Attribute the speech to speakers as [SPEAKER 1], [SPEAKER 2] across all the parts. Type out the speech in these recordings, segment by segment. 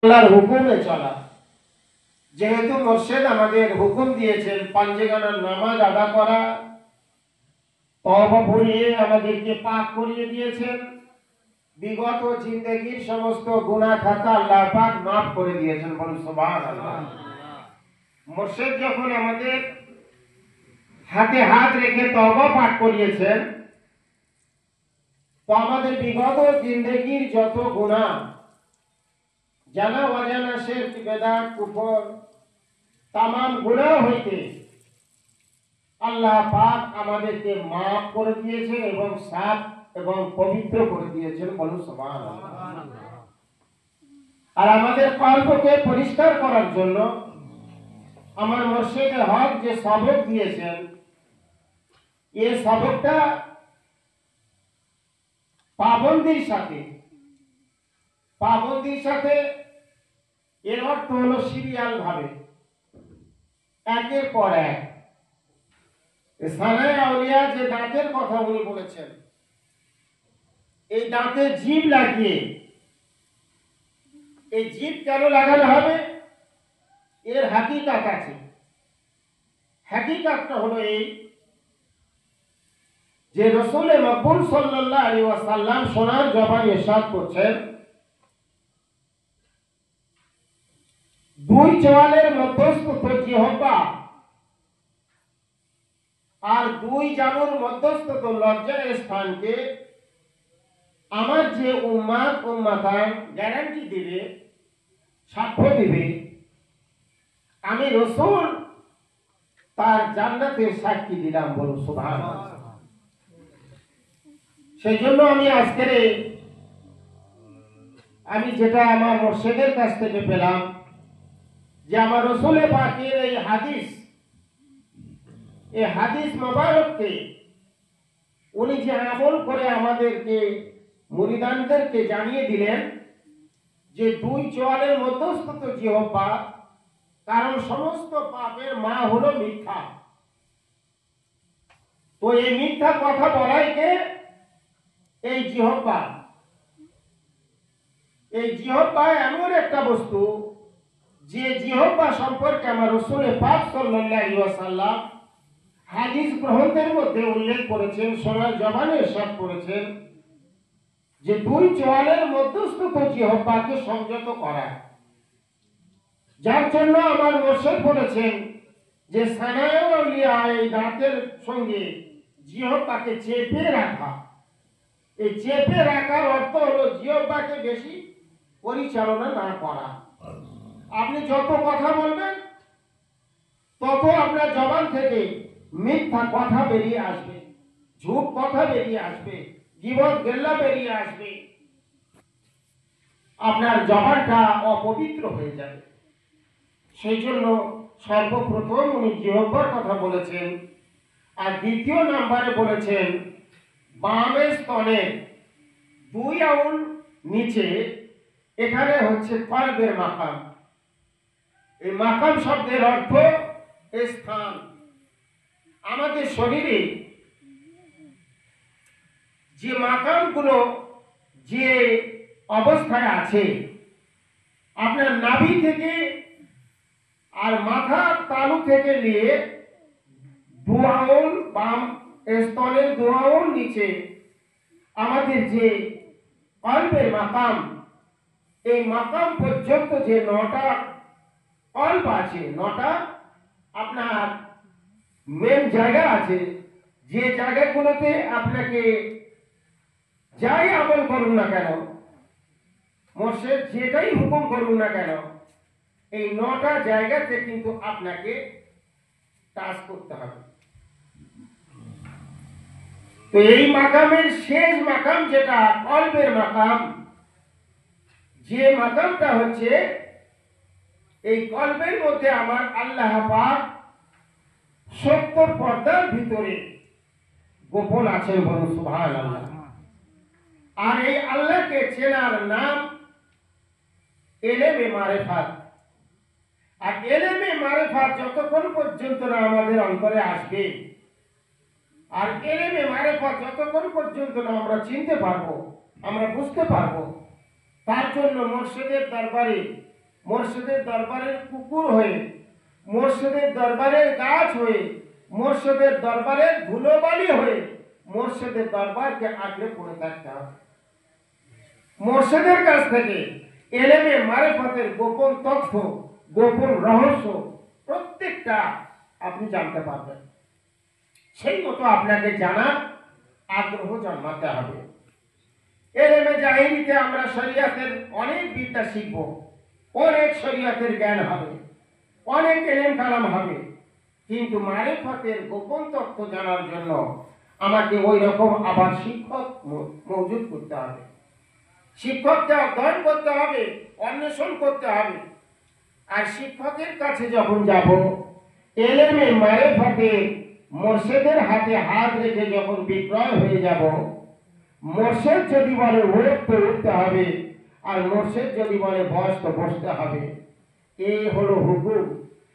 [SPEAKER 1] আল্লাহর হুকুমে চলা। যেহেতু মুর্শিদ আমাদের হুকুম দিয়েছেন পাঞ্জেগানার নামাজ আদা করা, তওবা পড়িয়ে আমাদেরকে পাক করিয়ে দিয়েছেন, বিগত জিন্দেগির সমস্ত গুনাহ খাতা আল্লাহ পাক মাফ করে দিয়েছেন। বলুন সুবহানাল্লাহ। মুর্শিদ যখন আমাদের হাতে হাত রেখে তওবা পাঠ করিয়েছেন, তো আমাদের বিগত জিন্দেগির যত গুনাহ, জানা অজানা শিরক বিদআত কুফর তামাম গুনাহ হইতে আল্লাহ পাক আমাদেরকে মাফ করে দিয়েছেন এবং সাফ এবং পবিত্র করে দিয়েছেন। বলুন সুবহানাল্লাহ। আর আমাদের কল্পকে পরিষ্কার করার জন্য আমার মুর্শিদে হক যে সবক দিয়েছেন, এই সবকটা পাবন্দির সাথে এর অর্থ হলো সিরিয়াল ভাবে একের পর এক সানায়ে আউলিয়া যে দাঁতের কথা উনি বলেছেন, এই দাঁতে জিভ লাগিয়ে, এই জিভ কেন লাগানো হবে, এর হাকিকাত আছে। হাকিকাতটা হলো এই যে রাসূল মকবুল সাল্লাল্লাহু আলাইহি ওয়াসাল্লাম সোনার জবানে ইরশাদ করছেন, দুই চোয়ালের মধ্যস্থ জিহ্বা আর দুই জানুর মধ্যস্থ লজ্জার স্থানকে আমার যে উম্মাতান গ্যারান্টি দিবে, সাক্ষ্য দিবে, আমি রাসূল তার জান্নাতের সাক্ষী দিলাম। বলুন সুবহানাল্লাহ। সেই জন্য আমি যেটা আমার মুর্শিদের কাছ থেকে পেলাম, যে আমার রাসূলে পাকের এই হাদিস মোবারককে উনি যে আমল করে আমাদেরকে মুরিদানদেরকে জানিয়ে দিলেন যে দুই চোয়ালের মধ্যস্থ জিহ্বা, কারণ সমস্ত পাপের মা হলো মিথ্যা। তো এই মিথ্যা কথা বলাইকে এই জিহ্বা এমন একটা বস্তু যে জিহ্বা সম্পর্কে আমার রাসূল পাক সাল্লাল্লাহু আলাইহি ওয়াসাল্লাম হাদিস গ্রন্থের মধ্যে উল্লেখ করেছেন, সোনার জবানে ইরশাদ করেছেন যে দুই চোয়ালের মধ্যস্থ জিহ্বাকে সংযত করা। যার জন্য আমার মুর্শিদ বলেছেন যে সানায়ে আউলিয়া এই দাঁতের সঙ্গে জিহ্বাকে চেপে রাখা। এই চেপে রাখার অর্থ হলো জিহ্বাকে বেশি পরিচালনা না করা। আপনি যত কথা বলবেন তত আপনার জবান থেকে মিথ্যা কথা বেরিয়ে আসবে, ঝুট কথা বেরিয়ে আসবে, গীবত গিল্লা বেরিয়ে আসবে, আপনার জবানটা অপবিত্র হয়ে যাবে। সেই জন্য সর্বপ্রথম উনি জিহ্বার কথা বলেছেন, আর দ্বিতীয় নম্বরে বলেছেন বামের স্তনের 2 আঙুল নিচে, এখানে হচ্ছে কলবের মাকাম। এই মাকাম শব্দের অর্থ স্থান। আমাদের শরীরে যে মাকামগুলো যে অবস্থায় আছে, আপনার নাভি থেকে আর মাথার তালু থেকে নিয়ে 2 আঙুল বাম স্তনের 2 আঙুল নিচে আমাদের যে কলবের মাকাম, এই মাকাম পর্যন্ত যে 9টা কল্প আছে, 9টা আপনার মেন জায়গা আছে, যে জায়গাগুলোতে আপনাকে যাই আমল করুন না কেন, মুর্শিদ যেটাই হুকুম করুন না কেন, এই 9টা জায়গাতে কিন্তু আপনাকে কাজ করতে হবে। তো এই মাকামের শেষ মাকাম যেটা কলবের মাকাম, যে মাকামটা হচ্ছে এই কলবের মধ্যে আমার আল্লাহ পাক 70 পর্দার ভিতরে গোপন আছেন। বলুন সুবহানাল্লাহ। আর এই আল্লাহকে চেনার নাম ইলমে মারিফাত। আর ইলমে মারিফাত যতক্ষণ পর্যন্ত না আমাদের অন্তরে আসবে, আর ইলমে মারিফাত যতক্ষণ পর্যন্ত না আমরা চিনতে পারবো, আমরা বুঝতে পারবো, তার জন্য মুর্শিদের দরবারের কুকুর হয়ে, মুর্শিদের দরবারের গাছ হয়ে, মুর্শিদের দরবারের ধুলোবালি হয়ে মুর্শিদের দরবারকে আঁকড়ে পড়ে থাকতে হবে। মুর্শিদের কাছ থেকে এলেমে মারিফতের গোপন তথ্য, গোপন রহস্য প্রত্যেকটা আপনি জানতে পারবেন। সেই মতো আপনাকে জানার আগ্রহ জন্মাতে হবে। এলেমে জাহিরিতে আমরা শরিয়াতের অনেক বিদ্যা শিখব, অনেক শরিয়াতের জ্ঞান হবে, অনেক এলেম কালাম হবে, কিন্তু মারিফতের গোপন তথ্য জানার জন্য আমাকে ওই রকম আবার শিক্ষক মজুদ করতে হবে। শিক্ষককে অধ্যয়ন করতে হবে, অন্বেষণ করতে হবে। আর শিক্ষকের কাছে যখন যাব, এলেমে মারিফতে মুর্শিদের হাতে হাত রেখে যখন বিক্রয় হয়ে যাব, মুর্শিদ যদি বলে উঠ তো উঠতে হবে, আর মুর্শিদ যদি বলে বস তো বসতে হবে। এই হলো হুকুম।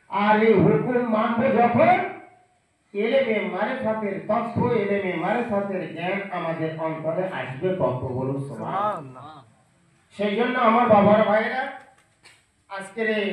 [SPEAKER 1] আর এই হুকুম মানবে যখন, এলেমে মারিফতের তথ্য, এলেমে মারিফতের জ্ঞান আমাদের অন্তরে আসবে তত। বলুন সুবহানাল্লাহ। সেই জন্য আমার বাবার ভাইরা, আজকের এই